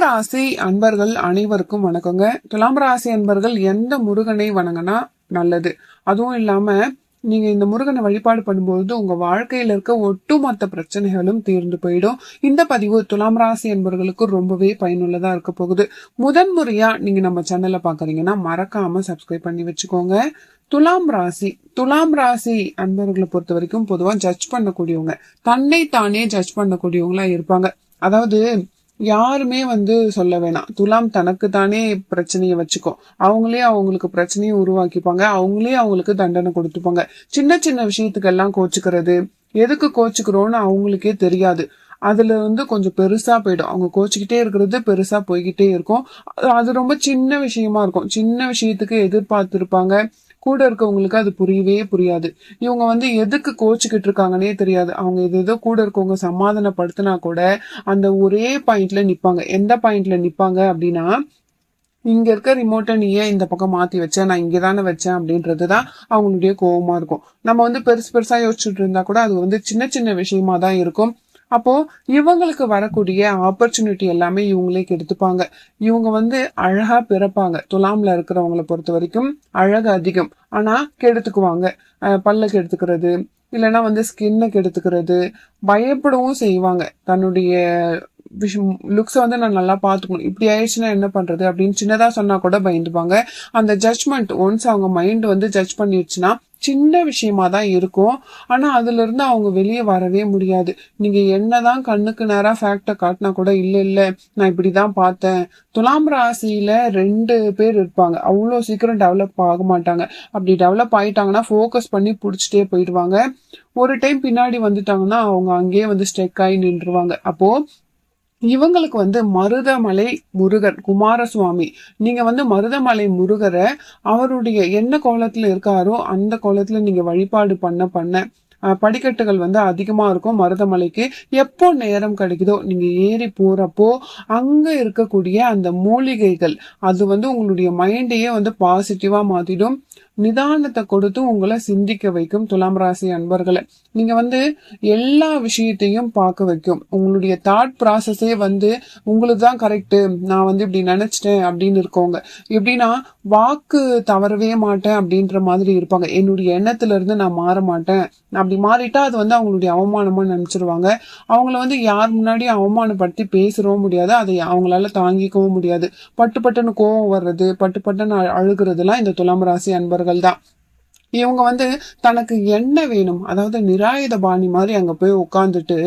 ராசி அன்பர்கள் அனைவருக்கும் வணக்கங்க. துலாம் ராசி அன்பர்கள் எந்த முருகனை வணங்கினா நல்லது, அதுவும் இல்லாம நீங்க இந்த முருகனை வழிபாடு பண்ணும்போது உங்க வாழ்க்கையில இருக்க ஒட்டுமொத்த பிரச்சனைகளும் தீர்ந்து போயிடும். இந்த பதிவு துலாம் ராசி அன்பர்களுக்கு ரொம்பவே பயனுள்ளதா இருக்க போகுது. முதன்முறையா நீங்க நம்ம சேனல்ல பாக்குறீங்கன்னா மறக்காம சப்ஸ்கிரைப் பண்ணி வச்சுக்கோங்க. துலாம் ராசி அன்பர்களை பொறுத்த வரைக்கும் பொதுவா ஜட்ஜ் பண்ணக்கூடியவங்க, தன்னை தானே ஜட்ஜ் பண்ணக்கூடியவங்களா இருப்பாங்க. அதாவது யாருமே சொல்ல வேணாம், துலாம் தனக்கு தானே பிரச்சனையை வச்சுக்கோ, அவங்களே அவங்களுக்கு பிரச்சனையை உருவாக்கிப்பாங்க, அவங்களே அவங்களுக்கு தண்டனை கொடுத்துப்பாங்க. சின்ன சின்ன விஷயத்துக்கெல்லாம் கோச்சுக்கிறது, எதுக்கு கோச்சுக்கிறோன்னு அவங்களுக்கே தெரியாது. அதுல கொஞ்சம் பெருசா போயிடும். அவங்க கோச்சுக்கிட்டே இருக்கிறது பெருசா போய்கிட்டே இருக்கும். அது ரொம்ப சின்ன விஷயமா இருக்கும். சின்ன விஷயத்துக்கு எதிர்பார்த்திருப்பாங்க. கூட இருக்கவங்களுக்கு அது புரியவே புரியாது. இவங்க எதுக்கு கோச்சுக்கிட்டு இருக்காங்கன்னே தெரியாது. அவங்க ஏதோ கூட இருக்கவங்க சமாதானப்படுத்தினா கூட அந்த ஒரே பாயிண்ட்ல நிப்பாங்க. எந்த பாயிண்ட்ல நிப்பாங்க அப்படின்னா, இங்க இருக்க ரிமோட்டை நீ ஏன் இந்த பக்கம் மாத்தி வச்ச, நான் இங்கதானே வச்சேன் அப்படின்றதுதான் அவங்களுடைய கோவமா இருக்கும். நம்ம பெருசு பெருசா யோசிச்சுட்டு இருந்தா கூட அது சின்ன சின்ன விஷயமா தான் இருக்கும். அப்போ இவங்களுக்கு வரக்கூடிய ஆப்பர்ச்சுனிட்டி எல்லாமே இவங்களே கெடுத்துப்பாங்க. இவங்க அழகா பிறப்பாங்க. துலாம்ல இருக்கிறவங்களை பொறுத்த வரைக்கும் அழகு அதிகம், ஆனா கெடுத்துக்குவாங்க. பல்ல கெடுத்துக்கிறது, இல்லைன்னா ஸ்கின்னை கெடுத்துக்கிறது, பயப்படவும் செய்வாங்க. தன்னுடைய லுக்ஸை நான் நல்லா பாத்துக்கணும், இப்படி ஆயிடுச்சுன்னா என்ன பண்றது அப்படின்னு சின்னதா சொன்னா கூட பயந்துப்பாங்க. அந்த ஜட்ஜ்மெண்ட் ஒன்ஸ் அவங்க மைண்ட் ஜட்ஜ் பண்ணிடுச்சுன்னா சின்ன விஷயமா தான் இருக்கும், ஆனா அதுல இருந்து அவங்க வெளியே வரவே முடியாது. நீங்க என்னதான் கண்ணுக்கு நேரா ஃபேக்டை காட்டினா கூட இல்ல நான் இப்படிதான் பார்த்தேன். துலாம் ராசியில 2 பேர் இருப்பாங்க, அவ்வளோ சீக்கிரம் டெவலப் ஆக மாட்டாங்க. அப்படி டெவலப் ஆயிட்டாங்கன்னா ஃபோக்கஸ் பண்ணி புடிச்சிட்டே போயிடுவாங்க. ஒரு டைம் பின்னாடி வந்துட்டாங்கன்னா அவங்க அங்கேயே ஸ்டெக் ஆகி நின்றுவாங்க. அப்போ இவங்களுக்கு மருதமலை முருகர் குமாரசுவாமி, நீங்க மருதமலை முருகரை அவருடைய என்ன கோலத்துல இருக்காரோ அந்த கோலத்துல நீங்க வழிபாடு பண்ண படிக்கட்டுகள் அதிகமா இருக்கும். மருதமலைக்கு எப்போ நேரம் கிடைக்குதோ நீங்க ஏறி போறப்போ அங்க இருக்கக்கூடிய அந்த மூலிகைகள் அது உங்களுடைய மைண்டையே பாசிட்டிவா மாத்திடும். நிதானத்தை கொடுத்து உங்களை சிந்திக்க வைக்கும். துலாம் ராசி அன்பர்களை நீங்க எல்லா விஷயத்தையும் பார்க்க வைக்கும். உங்களுடைய தாட் ப்ராசஸே உங்களுக்கு தான் கரெக்டு, நான் இப்படி நினைச்சிட்டேன் அப்படின்னு இருக்கவங்க எப்படின்னா வாக்கு தவறவே மாட்டேன் அப்படின்ற மாதிரி இருப்பாங்க. என்னுடைய எண்ணத்துல இருந்து நான் மாற மாட்டேன், அப்படி மாறிட்டா அது அவங்களுடைய அவமானமா நினைச்சிருவாங்க. அவங்கள யார் முன்னாடியும் அவமானப்படுத்தி பேசவும் முடியாது, அதை அவங்களால தாங்கிக்கவும் முடியாது. பட்டுன்னு கோவம் வர்றது, பட்டுன்னு அழுகுறதுலாம் இந்த துலாம் ராசி அன்பர்கள் தான். இவங்க தனக்கு என்ன வேணும், அதாவது நிராயுத பாணி மாதிரி அங்க போய் உட்காந்துட்டு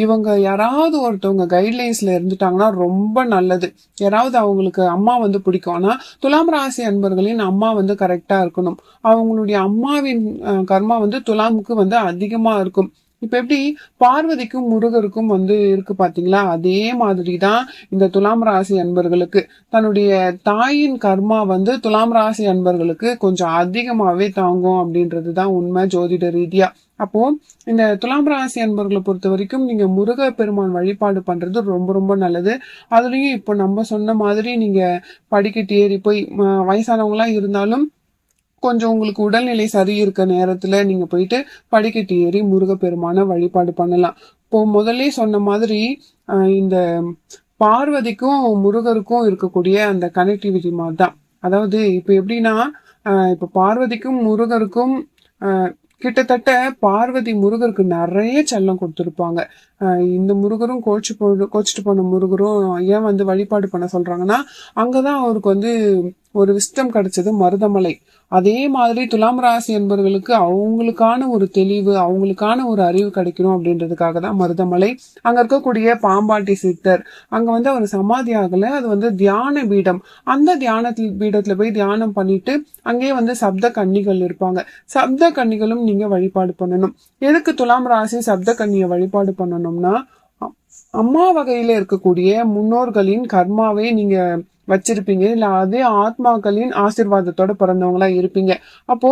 இவங்க யாராவது ஒருத்தவங்க கைட்லைன்ஸ்ல இருந்துட்டாங்கன்னா ரொம்ப நல்லது. யாராவது அவங்களுக்கு அம்மா பிடிக்கும், ஆனா துலாம் ராசி அன்பர்களின் அம்மா கரெக்டா இருக்கணும். அவங்களுடைய அம்மாவின் கர்மா துலாமுக்கு அதிகமா இருக்கும். இப்ப எப்படி பார்வதிக்கும் முருகருக்கும் இருக்கு பாத்தீங்களா, அதே மாதிரிதான் இந்த துலாம் ராசி அன்பர்களுக்கு தன்னுடைய தாயின் கர்மா துலாம் ராசி அன்பர்களுக்கு கொஞ்சம் அதிகமாவே தாங்கும் அப்படின்றதுதான் உண்மை ஜோதிட ரீதியா. அப்போ இந்த துலாம் ராசி அன்பர்களை பொறுத்த வரைக்கும் நீங்க முருக பெருமான் வழிபாடு பண்றது ரொம்ப ரொம்ப நல்லது. அதுலயும் இப்போ நம்ம சொன்ன மாதிரி நீங்க படிக்கட்டு ஏறி போய் வயசானவங்களா இருந்தாலும் கொஞ்சம் உங்களுக்கு உடல்நிலை சரி இருக்க நேரத்துல நீங்க போயிட்டு படிக்கட்டு ஏறி முருகப்பெருமான வழிபாடு பண்ணலாம். இப்போ முதல்ல சொன்ன மாதிரி இந்த பார்வதிக்கும் முருகருக்கும் இருக்கக்கூடிய அந்த கனெக்டிவிட்டி மாதிரி தான். அதாவது இப்ப எப்படின்னா இப்ப பார்வதிக்கும் முருகருக்கும் கிட்டத்தட்ட பார்வதி முருகருக்கு நிறைய செல்லம் கொடுத்துருப்பாங்க. இந்த முருகரும் கோச்சிட்டு போன முருகரும் ஏன் வழிபாடு பண்ண சொல்றாங்கன்னா, அங்கதான் அவருக்கு ஒரு விஸ்டம் கிடைச்சது மருதமலை. அதே மாதிரி துலாம் ராசி என்பவர்களுக்கு அவங்களுக்கான ஒரு தெளிவு, அவங்களுக்கான ஒரு அறிவு கிடைக்கணும் அப்படின்றதுக்காக தான் மருதமலை. அங்க இருக்கக்கூடிய பாம்பாட்டி சித்தர், அங்க அவர் சமாதி ஆகல, அது தியான பீடம். அந்த பீடத்துல போய் தியானம் பண்ணிட்டு அங்கேயே சப்த கன்னிகள் இருப்பாங்க. சப்த கன்னிகளும் நீங்க வழிபாடு பண்ணணும். எதுக்கு துலாம் ராசி சப்த கன்னியை வழிபாடு பண்ணணும்னா, அம்மா வகையில இருக்கக்கூடிய முன்னோர்களின் கர்மாவை நீங்க வச்சிருப்பீங்க, இல்ல அதே ஆத்மாக்களின் ஆசீர்வாதத்தோட பிறந்தவங்களா இருப்பீங்க. அப்போ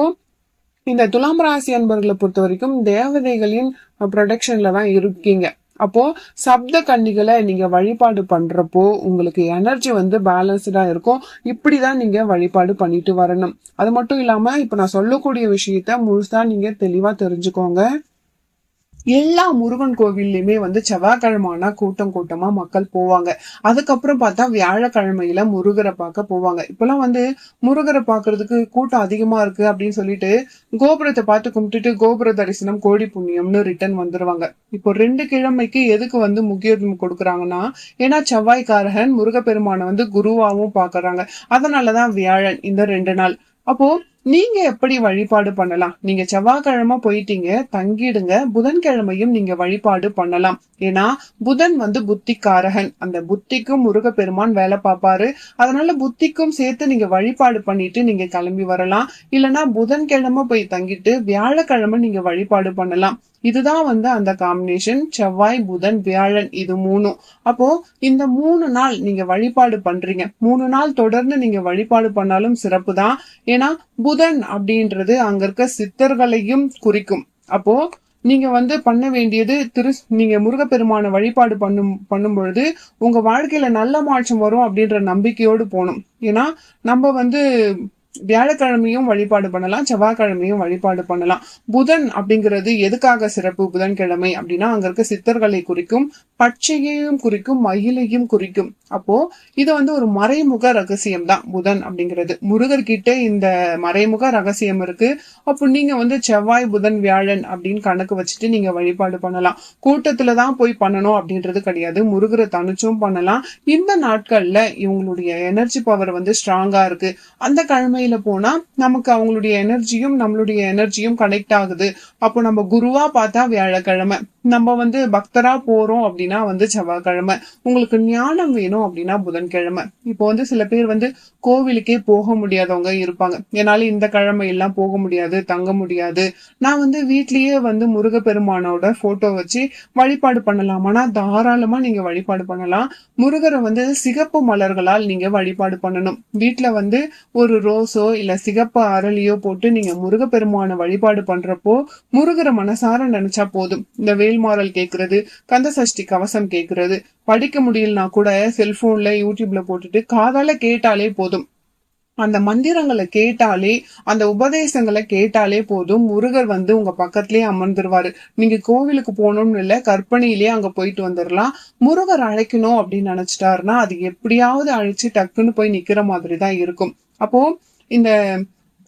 இந்த துலாம் ராசி அன்பர்களை பொறுத்த வரைக்கும் தேவதைகளின் ப்ரொடெக்ஷன்ல தான் இருக்கீங்க. அப்போ சப்த கன்னிகளை நீங்க வழிபாடு பண்றப்போ உங்களுக்கு எனர்ஜி பேலன்ஸ்டா இருக்கும். இப்படிதான் நீங்க வழிபாடு பண்ணிட்டு வரணும். அது மட்டும் இல்லாம இப்ப நான் சொல்லக்கூடிய விஷயத்த முழுசா நீங்க தெளிவா தெரிஞ்சுக்கோங்க. எல்லா முருகன் கோவில்லையுமே வந்து செவ்வாய்க்கிழமைனா கூட்டம் கூட்டமா மக்கள் போவாங்க. அதுக்கப்புறம் பார்த்தா வியாழக்கிழமையில முருகரை பார்க்க போவாங்க. இப்பெல்லாம் வந்து முருகரை பார்க்கிறதுக்கு கூட்டம் அதிகமா இருக்கு அப்படின்னு சொல்லிட்டு கோபுரத்தை பார்த்து கும்பிட்டுட்டு கோபுர தரிசனம் கோடி புண்ணியம்னு ரிட்டர்ன் வந்துருவாங்க. இப்போ 2 கிழமைக்கு எதுக்கு வந்து முக்கியத்துவம் கொடுக்குறாங்கன்னா, ஏன்னா செவ்வாய்க்காரகன் முருகப்பெருமானை வந்து குருவாவும் பாக்குறாங்க. அதனாலதான் வியாழன் இந்த 2 நாள். அப்போ நீங்க எப்படி வழிபாடு பண்ணலாம்? நீங்க செவ்வாய்க்கிழமை போயிட்டீங்க, தங்கிடுங்க. புதன்கிழமையும் நீங்க வழிபாடு பண்ணலாம். ஏன்னா புதன் வந்து புத்திக்காரகன். அந்த புத்திக்கும் முருகப்பெருமான் வேலை பார்ப்பாரு. அதனால புத்திக்கும் சேர்த்து நீங்க வழிபாடு பண்ணிட்டு நீங்க கிளம்பி வரலாம். இல்லைன்னா புதன்கிழமை போய் தங்கிட்டு வியாழக்கிழமை நீங்க வழிபாடு பண்ணலாம். இதுதான் வந்து அந்த காம்பினேஷன். செவ்வாய், புதன், வியாழன் இது 3. அப்போ இந்த 3 நாள் நீங்க வழிபாடு பண்றீங்க. 3 நாள் தொடர்ந்து நீங்க வழிபாடு பண்ணாலும் சிறப்பு தான். ஏன்னா புதன் அப்படின்றது அங்க இருக்க சித்தர்களையும் குறிக்கும். அப்போ நீங்க வந்து பண்ண வேண்டியது நீங்க முருகப்பெருமான வழிபாடு பண்ணும் பொழுது உங்க வாழ்க்கையில நல்ல மாற்றம் வரும் அப்படின்ற நம்பிக்கையோடு போகணும். ஏன்னா நம்ம வந்து வியாழக்கிழமையும் வழிபாடு பண்ணலாம், செவ்வாய்க்கிழமையும் வழிபாடு பண்ணலாம். புதன் அப்படிங்கிறது எதுக்காக சிறப்பு? புதன்கிழமை அப்படின்னா அங்க இருக்க சித்தர்களை குறிக்கும், பட்சையையும் குறிக்கும், மயிலையும் குறிக்கும். அப்போ இது வந்து ஒரு மறைமுக ரகசியம் தான் புதன் அப்படிங்கிறது. முருகர்கிட்ட இந்த மறைமுக ரகசியம் இருக்கு. அப்போ நீங்க வந்து செவ்வாய், புதன், வியாழன் அப்படின்னு கணக்கு வச்சுட்டு நீங்க வழிபாடு பண்ணலாம். கூட்டத்துலதான் போய் பண்ணணும் அப்படின்றது கிடையாது. முருகரை தனிச்சும் பண்ணலாம். இந்த நாட்கள்ல இவங்களுடைய எனர்ஜி பவர் வந்து ஸ்ட்ராங்கா இருக்கு. அந்த கிழமையில போனா நமக்கு அவங்களுடைய எனர்ஜியும் நம்மளுடைய எனர்ஜியும் கனெக்ட் ஆகுது. அப்போ நம்ம குருவா பார்த்தா வியாழக்கிழமை, நம்ம வந்து பக்தரா போறோம் அப்படின்னா வந்து செவ்வாய்க்கிழமை, உங்களுக்கு ஞானம் வேணும் அப்படின்னா புதன்கிழமை. இப்போ வந்து சில பேர் வந்து கோவிலுக்கே போக முடியாதவங்க இருப்பாங்க. என்னால இந்த கிழமை எல்லாம் போக முடியாது, தங்க முடியாது, நான் வந்து வீட்லயே வந்து முருகப்பெருமானோட போட்டோ வச்சு வழிபாடு பண்ணலாமானா தாராளமா நீங்க வழிபாடு பண்ணலாம். முருகரை வந்து சிகப்பு மலர்களால் நீங்க வழிபாடு பண்ணணும். வீட்டுல வந்து ஒரு ரோஸோ இல்ல சிகப்பு அரளியோ போட்டு நீங்க முருகப்பெருமான வழிபாடு பண்றப்போ முருகரை மனசார நினைச்சா போதும். இந்த வேல்மாறல் கேக்குறது, கந்த சஷ்டி கவசம் கேக்குறது, படிக்க முடியலனா கூட செல்போன்ல யூடியூப்ல போட்டுட்டு காதால கேட்டாலே போதும். அந்த மந்திரங்களை கேட்டாலே, அந்த உபதேசங்களை கேட்டாலே போதும், முருகர் வந்து உங்க பக்கத்திலேயே அமர்ந்துருவாரு. நீங்க கோவிலுக்கு போகணும்னு இல்ல, கற்பனையிலேயே அங்க போயிட்டு வந்துடலாம். முருகர் அழைக்கணும் அப்படின்னு நினைச்சிட்டாருன்னா அது எப்படியாவது அழைச்சு டக்குன்னு போய் நிக்கிற மாதிரி தான் இருக்கும். அப்போ இந்த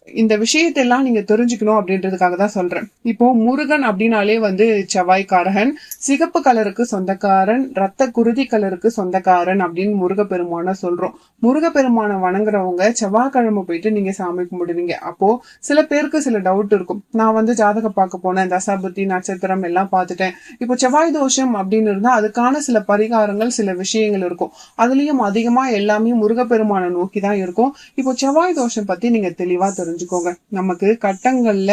இந்த விஷயத்தெல்லாம் நீங்க தெரிஞ்சுக்கணும் அப்படின்றதுக்காக தான் சொல்றேன். இப்போ முருகன் அப்படின்னாலே வந்து செவ்வாய்க்காரகன், சிகப்பு கலருக்கு சொந்தக்காரன், ரத்த குருதி கலருக்கு சொந்தக்காரன் அப்படின்னு முருகப்பெருமான சொல்றோம். முருகப்பெருமான வணங்குறவங்க செவ்வாய்க்கிழமை போயிட்டு நீங்க சாமி கும்பிடுவீங்க. அப்போ சில பேருக்கு சில டவுட் இருக்கும். நான் வந்து ஜாதகம் பார்க்க போனேன், தசாபுத்தி நட்சத்திரம் எல்லாம் பார்த்துட்டேன், இப்போ செவ்வாய் தோஷம் அப்படின்னு இருந்தா அதுக்கான சில பரிகாரங்கள் சில விஷயங்கள் இருக்கும். அதுலயும் அதிகமா எல்லாமே முருகப்பெருமான நோக்கி தான் இருக்கும். இப்போ செவ்வாய் தோஷம் பத்தி நீங்க தெளிவா தெரிஞ்சுக்கோங்க. நமக்கு கட்டங்கள்ல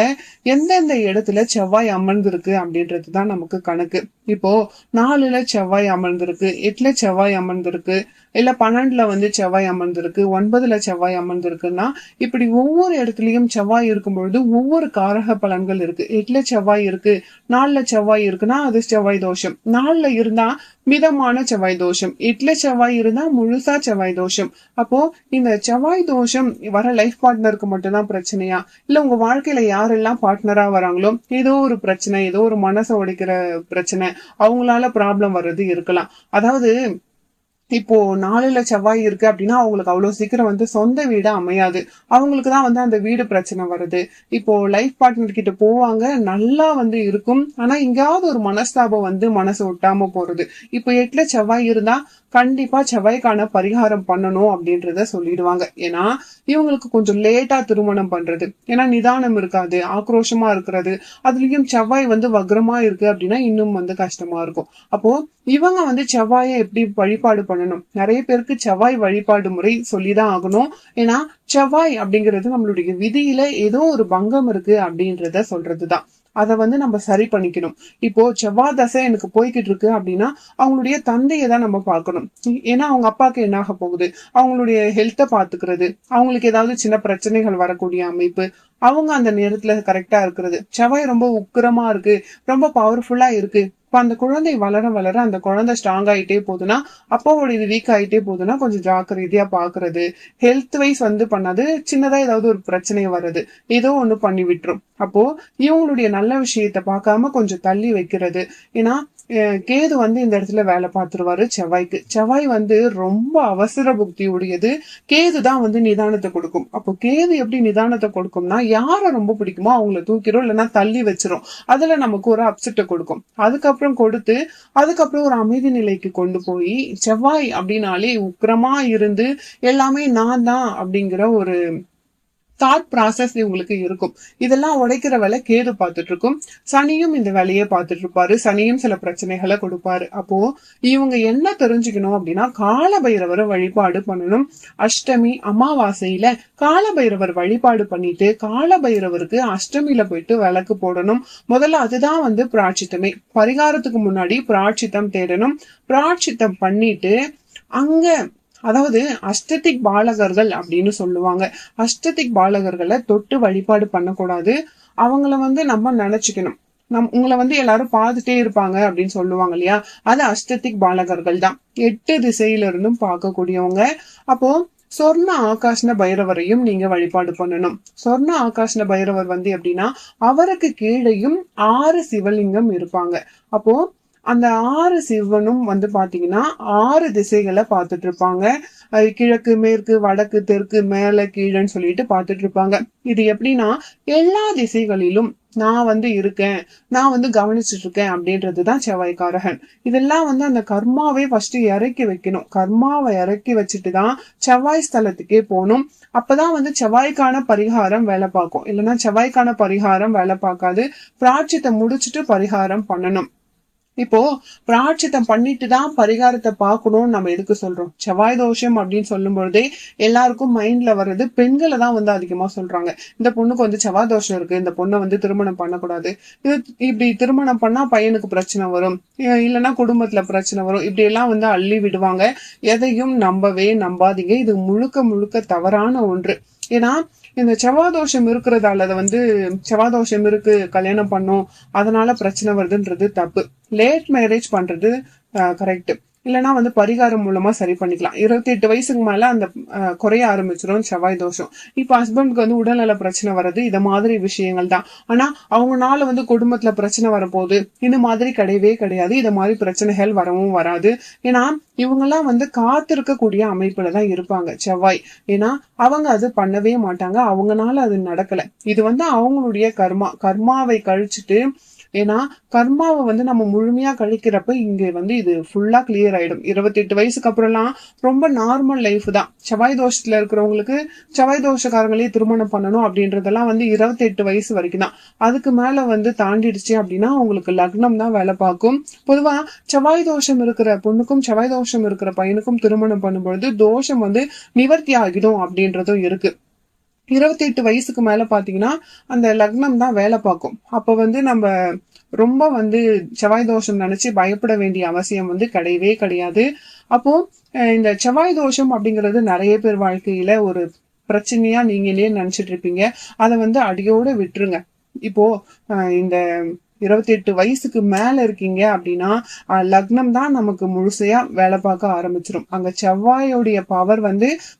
எந்தெந்த இடத்துல செவ்வாய் அமர்ந்திருக்கு அப்படின்றதுதான் நமக்கு கணக்கு. இப்போ 4ல செவ்வாய் அமர்ந்திருக்கு, 8ல செவ்வாய் அமர்ந்திருக்கு, இல்ல 12ல வந்து செவ்வாய் அமர்ந்திருக்கு, 9ல செவ்வாய் அமர்ந்திருக்குன்னா இப்படி ஒவ்வொரு இடத்துலயும் செவ்வாய் இருக்கும் பொழுது ஒவ்வொரு காரக பலன்கள் இருக்கு. 8ல செவ்வாய் இருக்கு, 4ல செவ்வாய் இருக்குன்னா அது செவ்வாய் தோஷம். 4ல இருந்தா மிதமான செவ்வாய் தோஷம், 8ல செவ்வாய் இருந்தா முழுசா செவ்வாய் தோஷம். அப்போ இந்த செவ்வாய் தோஷம் வர லைஃப் பார்ட்னருக்கு மட்டும்தான் பிரச்சனையா, இல்ல உங்க வாழ்க்கையில யாரெல்லாம் பார்ட்னரா வராங்களோ ஏதோ ஒரு பிரச்சனை, ஏதோ ஒரு மனசை உடைக்கிற பிரச்சனை, அவங்களால ப்ராப்ளம் வர்றது இருக்கலாம். அதாவது இப்போ 4ல செவ்வாய் இருக்கு அப்படின்னா அவங்களுக்கு அவ்வளவு சீக்கிரம் வந்து சொந்த வீடு அமையாது. அவங்களுக்கு தான் வந்து அந்த வீடு பிரச்சனை வருது. இப்போ லைஃப் பார்ட்னர் கிட்ட போவாங்க, நல்லா வந்து இருக்கும், ஆனா எங்கேயாவது ஒரு மனஸ்தாபம் வந்து மனசு ஒட்டாம போறது. இப்போ 8ல செவ்வாய் இருந்தா கண்டிப்பா செவ்வாய்க்கான பரிகாரம் பண்ணணும் அப்படின்றத சொல்லிடுவாங்க. ஏன்னா இவங்களுக்கு கொஞ்சம் லேட்டா திருமணம் பண்றது, ஏன்னா நிதானம் இருக்காது, ஆக்ரோஷமா இருக்கிறது, அதுலயும் செவ்வாய் வந்து வக்ரமா இருக்கு அப்படின்னா இன்னும் வந்து கஷ்டமா இருக்கும். அப்போ இவங்க வந்து செவ்வாயை எப்படி வழிபாடு பண்ணணும்? நிறைய பேருக்கு செவ்வாய் வழிபாடு முறை சொல்லிதான் ஆகணும். ஏன்னா செவ்வாய் அப்படிங்கிறது நம்மளுடைய விதியில ஏதோ ஒரு பங்கம் இருக்கு அப்படின்றத சொல்றதுதான். அதை வந்து நம்ம சரி பண்ணிக்கணும். இப்போ செவ்வாய் தசை எனக்கு போய்கிட்டு இருக்கு அப்படின்னா அவங்களுடைய தந்தையை தான் நம்ம பார்க்கணும். ஏன்னா அவங்க அப்பாவுக்கு என்ன ஆக போகுது, அவங்களுடைய ஹெல்த்தை பாத்துக்கிறது, அவங்களுக்கு ஏதாவது சின்ன பிரச்சனைகள் வரக்கூடிய அமைப்பு, அவங்க அந்த நேரத்துல கரெக்டா இருக்கிறது. செவ்வாய் ரொம்ப உக்கிரமா இருக்கு, ரொம்ப பவர்ஃபுல்லா இருக்கு, இப்ப அந்த குழந்தை வளர வளர அந்த குழந்தை ஸ்ட்ராங் ஆயிட்டே போகுதுன்னா அப்பாவோட இது வீக் ஆயிட்டே போகுதுன்னா கொஞ்சம் ஜாக்கிரதையா பாக்குறது, ஹெல்த் வைஸ் பண்ணாது, சின்னதா ஏதாவது ஒரு பிரச்சனை வருது, ஏதோ ஒண்ணு பண்ணி விட்டுரும். அப்போ இவங்களுடைய நல்ல விஷயத்த பார்க்காம கொஞ்சம் தள்ளி வைக்கிறது. ஏன்னா கேது இந்த இடத்துல வேலை பார்த்துருவாரு செவ்வாய்க்கு. செவ்வாய் ரொம்ப அவசர புக்தி உடையது, கேது தான் நிதானத்தை கொடுக்கும். அப்போ கேது எப்படி நிதானத்தை கொடுக்கும்னா, யார ரொம்ப பிடிக்குமோ அவங்கள தூக்கிடும், இல்லைன்னா தள்ளி வச்சிரும். அதுல நமக்கு ஒரு அப்செட்டை கொடுக்கும். அதுக்கப்புறம் கொடுத்து அதுக்கப்புறம் ஒரு அமைதி நிலைக்கு கொண்டு போய், செவ்வாய் அப்படின்னாலே உக்கிரமா இருந்து எல்லாமே நான் தான் அப்படிங்கிற ஒரு தாட் ப்ராசஸ் இவங்களுக்கு இருக்கும். இதெல்லாம் உடைக்கிற வேலை கேது பார்த்துட்டு இருக்கும். சனியும் இந்த வேலையை பார்த்துட்டு இருப்பாரு. சனியும் சில பிரச்சனைகளை கொடுப்பாரு. அப்போ இவங்க என்ன தெரிஞ்சுக்கணும் அப்படின்னா, கால பைரவரை வழிபாடு பண்ணணும். அஷ்டமி அமாவாசையில கால பைரவர் வழிபாடு பண்ணிட்டு கால பைரவருக்கு அஷ்டமியில போயிட்டு விளக்கு போடணும். முதல்ல அதுதான் பிராட்சித்தமே. பரிகாரத்துக்கு முன்னாடி பிராட்சித்தம் தேடணும். பிராட்சித்தம் பண்ணிட்டு அங்க, அதாவது அஷ்டதிக் பாலகர்கள் அப்படின்னு சொல்லுவாங்க. அஷ்டதிக் பாலகர்களை தொட்டு வழிபாடு பண்ணக்கூடாது. அவங்கள நம்ம நினைச்சுக்கணும். உங்களை எல்லாரும் பார்த்துட்டே இருப்பாங்க அப்படின்னு சொல்லுவாங்க இல்லையா, அது அஷ்டதிக் பாலகர்கள் தான். 8 திசையில இருந்தும் பார்க்கக்கூடியவங்க. அப்போ சொர்ண ஆகாஷ்ண பைரவரையும் நீங்க வழிபாடு பண்ணணும். சொர்ண ஆகாஷ்ண பைரவர் எப்படின்னா, அவருக்கு கீழையும் 6 சிவலிங்கம் இருப்பாங்க. அப்போ அந்த 6 சிவனும் பாத்தீங்கன்னா 6 திசைகளை பார்த்துட்டு இருப்பாங்க. கிழக்கு மேற்கு வடக்கு தெற்கு மேல கீழன்னு சொல்லிட்டு பார்த்துட்டு இருப்பாங்க. இது எப்படின்னா, எல்லா திசைகளிலும் நான் இருக்கேன், நான் கவனிச்சுட்டு இருக்கேன் அப்படின்றதுதான் செவ்வாய்க்காரகன். இதெல்லாம் அந்த கர்மாவை ஃபர்ஸ்ட் இறக்கி வைக்கணும். கர்மாவை இறக்கி வச்சுட்டுதான் செவ்வாய் ஸ்தலத்துக்கே போகணும். அப்பதான் செவ்வாய்க்கான பரிகாரம் வேலை பார்க்கும். இல்லைன்னா செவ்வாய்க்கான பரிகாரம் வேலை பார்க்காது. பிராட்சித்தை முடிச்சுட்டு பரிகாரம் பண்ணணும். இப்போ பிராட்சித்தம் பண்ணிட்டு தான் பரிகாரத்தை பார்க்கணும்னு நம்ம எதுக்கு சொல்றோம்? செவ்வாய் தோஷம் அப்படின்னு சொல்லும் பொழுதே எல்லாருக்கும் மைண்ட்ல வர்றது பெண்களை தான் அதிகமா சொல்றாங்க. இந்த பொண்ணுக்கு செவ்வாய் தோஷம் இருக்கு, இந்த பொண்ணை திருமணம் பண்ணக்கூடாது, இது இப்படி திருமணம் பண்ணா பையனுக்கு பிரச்சனை வரும், இல்லைன்னா குடும்பத்துல பிரச்சனை வரும், இப்படி எல்லாம் அள்ளி விடுவாங்க. எதையும் நம்பாதீங்க. இது முழுக்க முழுக்க தவறான ஒன்று. ஏன்னா இந்த செவ்வாதோஷம் இருக்கிறதால செவ்வாதோஷம் இருக்கு, கல்யாணம் பண்ணும், அதனால பிரச்சனை வருதுன்றது தப்பு. லேட் மேரேஜ் பண்றது கரெக்ட். இல்லைன்னா பரிகாரம் மூலமா சரி பண்ணிக்கலாம். 28 வயசுக்கு மேல அந்த குறைய ஆரம்பிச்சிடும் செவ்வாய் தோஷம். இப்ப ஹஸ்பண்ட்க்கு உடல்நல பிரச்சனை வர்றது இத மாதிரி விஷயங்கள் தான். ஆனா அவங்கனால குடும்பத்துல பிரச்சனை வரப்போகுது, இந்த மாதிரி கிடையவே கிடையாது. இத மாதிரி பிரச்சனைகள் வரவும் வராது. ஏன்னா இவங்க எல்லாம் காத்திருக்கக்கூடிய அமைப்புல தான் இருப்பாங்க செவ்வாய். ஏன்னா அவங்க அது பண்ணவே மாட்டாங்க, அவங்கனால அது நடக்கல. இது அவங்களுடைய கர்மாவை கழிச்சுட்டு, ஏன்னா கர்மாவை நம்ம முழுமையா கழிக்கிறப்ப இங்க இது ஃபுல்லா கிளியர் ஆயிடும். 28 வயசுக்கு அப்புறம்லாம் ரொம்ப நார்மல் லைஃப் தான். செவ்வாய் தோஷத்துல இருக்கிறவங்களுக்கு செவ்வாய் தோஷக்காரங்களே திருமணம் பண்ணணும் அப்படின்றதெல்லாம் 28 வயசு வரைக்கும் தான். அதுக்கு மேல தாண்டிடுச்சு அப்படின்னா அவங்களுக்கு லக்னம் தான் வேலை பார்க்கும். பொதுவா செவ்வாய் தோஷம் இருக்கிற பொண்ணுக்கும் செவ்வாய் தோஷம் இருக்கிற பையனுக்கும் திருமணம் பண்ணும்பொழுது தோஷம் நிவர்த்தி ஆகிடும் அப்படின்றதும் இருக்கு. 28 வயசுக்கு மேல பாத்தீங்கன்னா அந்த லக்னம் தான் வேலை பார்க்கும். அப்ப நம்ம ரொம்ப செவ்வாய் தோஷம் நினைச்சு பயப்பட வேண்டிய அவசியம் கிடையவே கிடையாது. அப்போ இந்த செவ்வாய் தோஷம் அப்படிங்கிறது நிறைய பேர் வாழ்க்கையில ஒரு பிரச்சனையா நீங்களே நினைச்சிட்டு இருப்பீங்க. அதை அடியோட விட்டுருங்க. இப்போ இந்த 28 வயசுக்கு மேல இருக்கீங்க அப்படின்னா லக்னம் தான் நமக்கு முழுசையா வேலை பார்க்க ஆரம்பிச்சிடும். அங்க செவ்வாயோடைய பவர்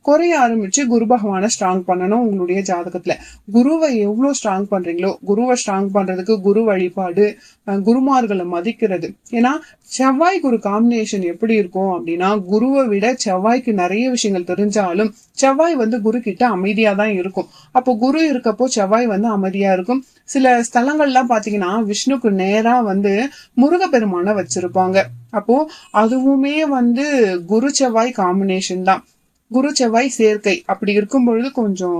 குறைய ஆரம்பிச்சு குரு பகவானை ஸ்ட்ராங் பண்ணணும். உங்களுடைய ஜாதகத்துல குருவை எவ்வளவு ஸ்ட்ராங் பண்றீங்களோ, குருவை ஸ்ட்ராங் பண்றதுக்கு குரு வழிபாடு, குருமார்களை மதிக்கிறது. ஏன்னா செவ்வாய் குரு காம்பினேஷன் எப்படி இருக்கும் அப்படின்னா, குருவை விட செவ்வாய்க்கு நிறைய விஷயங்கள் தெரிஞ்சாலும் செவ்வாய் குரு கிட்ட அமைதியா தான் இருக்கும். அப்போ குரு இருக்கப்போ செவ்வாய் அமைதியா இருக்கும். சில ஸ்தலங்கள்லாம் பாத்தீங்கன்னா விஷ்ணுக்கு நேரா முருகப்பெருமான வச்சிருப்பாங்க. அப்போ அதுவுமே குரு செவ்வாய் காம்பினேஷன் தான். குரு செவ்வாய் சேர்க்கை அப்படி இருக்கும் பொழுது கொஞ்சம்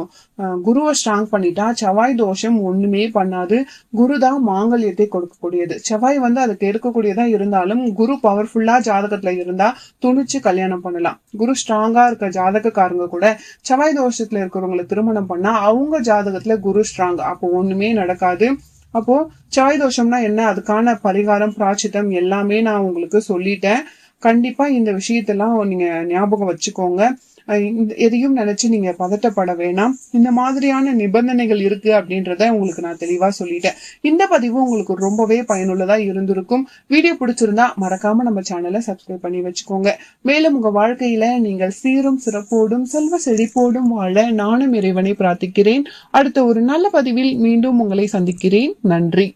குருவை ஸ்ட்ராங் பண்ணிட்டா செவ்வாய் தோஷம் ஒண்ணுமே பண்ணாது. குரு தான் மாங்கல்யத்தை கொடுக்கக்கூடியது. செவ்வாய் அதுக்கு எடுக்கக்கூடியதா இருந்தாலும் குரு பவர்ஃபுல்லா ஜாதகத்துல இருந்தா துணிச்சு கல்யாணம் பண்ணலாம். குரு ஸ்ட்ராங்கா இருக்க ஜாதகக்காரங்க கூட செவ்வாய் தோஷத்துல இருக்கிறவங்களை திருமணம் பண்ணா அவங்க ஜாதகத்துல குரு ஸ்ட்ராங், அப்போ ஒண்ணுமே நடக்காது. அப்போ செவ்வாய் தோஷம்னா என்ன, அதுக்கான பரிகாரம் பிராச்சித்தம் எல்லாமே நான் உங்களுக்கு சொல்லிட்டேன். கண்டிப்பா இந்த விஷயத்தெல்லாம் நீங்க ஞாபகம் வச்சுக்கோங்க. எதையும் நினைச்சு நீங்க பதட்டப்பட வேணாம். இந்த மாதிரியான நிபந்தனைகள் இருக்கு அப்படின்றத உங்களுக்கு நான் தெளிவா சொல்லிட்டேன். இந்த பதிவு உங்களுக்கு ரொம்பவே பயனுள்ளதா இருந்திருக்கும். வீடியோ பிடிச்சிருந்தா மறக்காம நம்ம சேனலை சப்ஸ்கிரைப் பண்ணி வச்சுக்கோங்க. மேலும் உங்க வாழ்க்கையில நீங்கள் சீரும் சிறப்போடும் செல்வ செழிப்போடும் வாழ நானும் இறைவனை பிரார்த்திக்கிறேன். அடுத்த ஒரு நல்ல பதிவில் மீண்டும் உங்களை சந்திக்கிறேன். நன்றி.